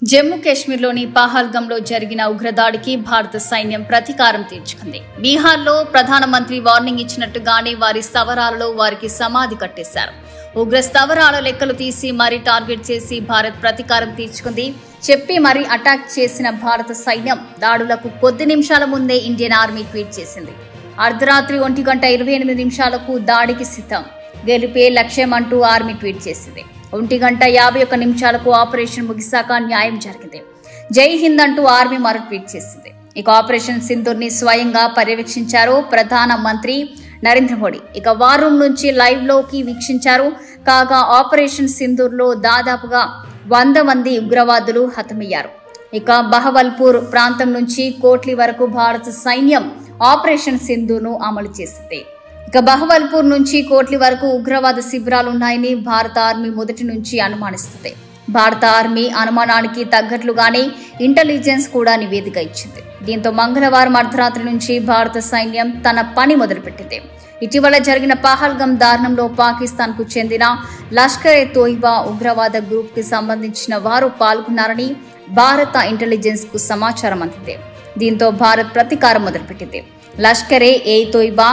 జమ్మూ కాశ్మీర్లోని పహల్గామ్లో జరిగిన ఉగ్రదాడికి భారత సైన్యం ప్రతీకారం తీర్చుకుంది. బీహార్లో ప్రధానమంత్రి వార్నింగ్ ఇచ్చినట్టుగానే వారి స్థావరాలలో వారికి సమాధి కట్టేశారు. ఉగ్ర స్థావరాల లెక్కలు తీసి మరీ టార్గెట్ చేసి భారత్ ప్రతీకారం తీర్చుకుంది. చెప్పి మరీ అటాక్ చేసిన భారత సైన్యం దాడులకు కొద్ది నిమిషాల ముందే ఇండియన్ ఆర్మీ ట్వీట్ చేసింది. అర్ధరాత్రి 1:28 దాడికి సిద్ధం, గెలిపే లక్ష్యం అంటూ ఆర్మీ ట్వీట్ చేసింది. 1:51 ఆపరేషన్ ముగిశాక న్యాయం జరిగింది, జై హింద్ అంటూ ఆర్మీ మరో ట్వీట్ చేసింది. ఇక ఆపరేషన్ సింధూర్ ని స్వయంగా పర్యవేక్షించారు ప్రధాన మంత్రి నరేంద్ర మోడీ. ఇక వార్ రూమ్ నుంచి లైవ్ లోకి వీక్షించారు. కాగా ఆపరేషన్ సింధూర్ లో దాదాపుగా 100 మంది ఉగ్రవాదులు హతమయ్యారు. ఇక బహవల్పూర్ ప్రాంతం నుంచి కోట్లి వరకు భారత సైన్యం ఆపరేషన్ సింధూర్ ను అమలు చేసింది. ఇక బహవల్పూర్ నుంచి కోట్లి వరకు ఉగ్రవాద శిబిరాలున్నాయని భారత ఆర్మీ మొదటి నుంచి అనుమానిస్తుంది. భారత ఆర్మీ అనుమానానికి తగ్గట్లుగానే ఇంటెలిజెన్స్ కూడా నివేదిక ఇచ్చింది. దీంతో మంగళవారం అర్ధరాత్రి నుంచి భారత సైన్యం తన పని మొదలుపెట్టింది. ఇటీవల జరిగిన పహల్గామ్ దారుణంలో పాకిస్తాన్ కు చెందిన లష్కర్-ఎ-తోయిబా ఉగ్రవాద గ్రూప్ కి సంబంధించిన వారు పాల్గొన్నారని భారత ఇంటెలిజెన్స్ కు సమాచారం అందింది. దీంతో భారత్ ప్రతీకారం మొదలుపెట్టింది. లష్కర్-ఎ-తోయిబా,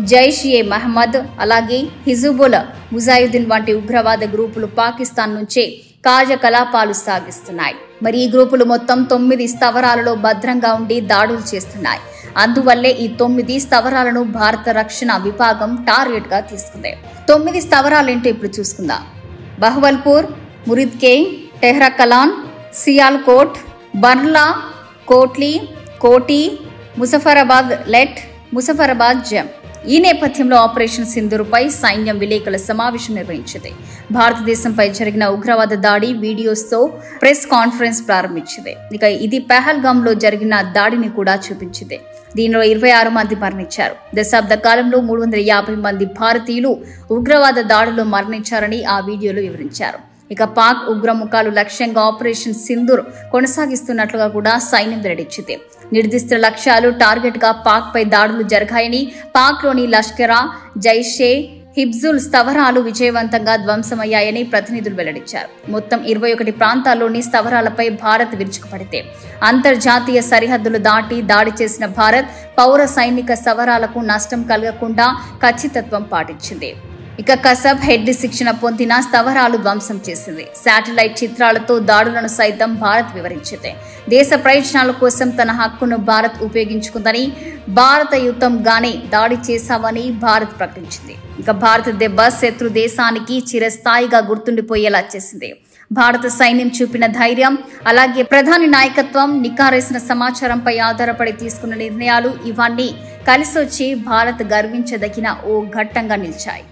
జైష్-ఎ-మహమ్మద్, అలాగే హిజుబుల్ ముజాహిద్దీన్ వంటి ఉగ్రవాద గ్రూపులు పాకిస్తాన్ నుంచే కార్యకలాపాలు సాగిస్తున్నాయి. మరి ఈ గ్రూపులు మొత్తం 9 స్థావరాలలో భద్రంగా ఉండి దాడులు చేస్తున్నాయి. అందువల్లే ఈ 9 స్థావరాలను భారత రక్షణ విభాగం టార్గెట్ గా తీసుకుంది. 9 స్థావరాలేంటో ఇప్పుడు చూసుకుందాం. బహవల్పూర్, మురిద్కేయ్, టెహ్రాకలాన్, సియాల్కోట్, బర్లా, కోట్లి, కోటి, ముజఫరాబాద్ లెట్, ముజఫరాబాద్ జమ్. ఈ నేపథ్యంలో ఆపరేషన్ సింధూర్పై సైన్యం విలేకరుల సమావేశం నిర్వహించింది. భారతదేశంపై జరిగిన ఉగ్రవాద దాడి వీడియోస్తో ప్రెస్ కాన్ఫరెన్స్ ప్రారంభించింది. ఇక ఇది పహల్గామ్లో జరిగిన దాడిని కూడా చూపించింది. దీనిలో 26 మంది మరణించారు. దశాబ్ద కాలంలో 350 మంది భారతీయులు ఉగ్రవాద దాడుల్లో మరణించారని ఆ వీడియోలో వివరించారు. ఇక పాక్ ఉగ్రముఖాలు లక్ష్యంగా ఆపరేషన్ సింధూర్ కొనసాగిస్తున్నట్లుగా కూడా సైన్యం వెల్లడించింది. నిర్దిష్ట లక్ష్యాలు టార్గెట్ గా పాక్ పై దాడులు జరిగాయని, పాక్ లోని లష్కరా, జైషే, హిజ్బుల్ స్థావరాలు విజయవంతంగా ధ్వంసమయ్యాయని ప్రతినిధులు వెల్లడించారు. మొత్తం 21 ప్రాంతాల్లోని స్థావరాలపై భారత్ విరుచుకుపడితే అంతర్జాతీయ సరిహద్దులు దాటి దాడి చేసిన భారత్ పౌర సైనిక స్థావరాలకు నష్టం కలగకుండా ఖచ్చితత్వం పాటించింది. ఇక కసబ్ హెడ్ శిక్షణ పొందిన స్థావరాలు ధ్వంసం చేసింది. శాటిలైట్ చిత్రాలతో దాడులను సైతం భారత్ వివరించింది. దేశ ప్రయోజనాల కోసం తన హక్కును భారత్ ఉపయోగించుకుందని, భారత యుద్ధంగానే దాడి చేశామని భారత్ ప్రకటించింది. ఇక భారత దెబ్బ శత్రు దేశానికి చిరస్థాయిగా గుర్తుండిపోయేలా చేసింది. భారత సైన్యం చూపిన ధైర్యం, అలాగే ప్రధాని నాయకత్వం, నికారేసిన సమాచారంపై ఆధారపడి తీసుకున్న నిర్ణయాలు, ఇవన్నీ కలిసొచ్చి భారత్ గర్వించదగిన ఓ ఘట్టంగా నిలిచాయి.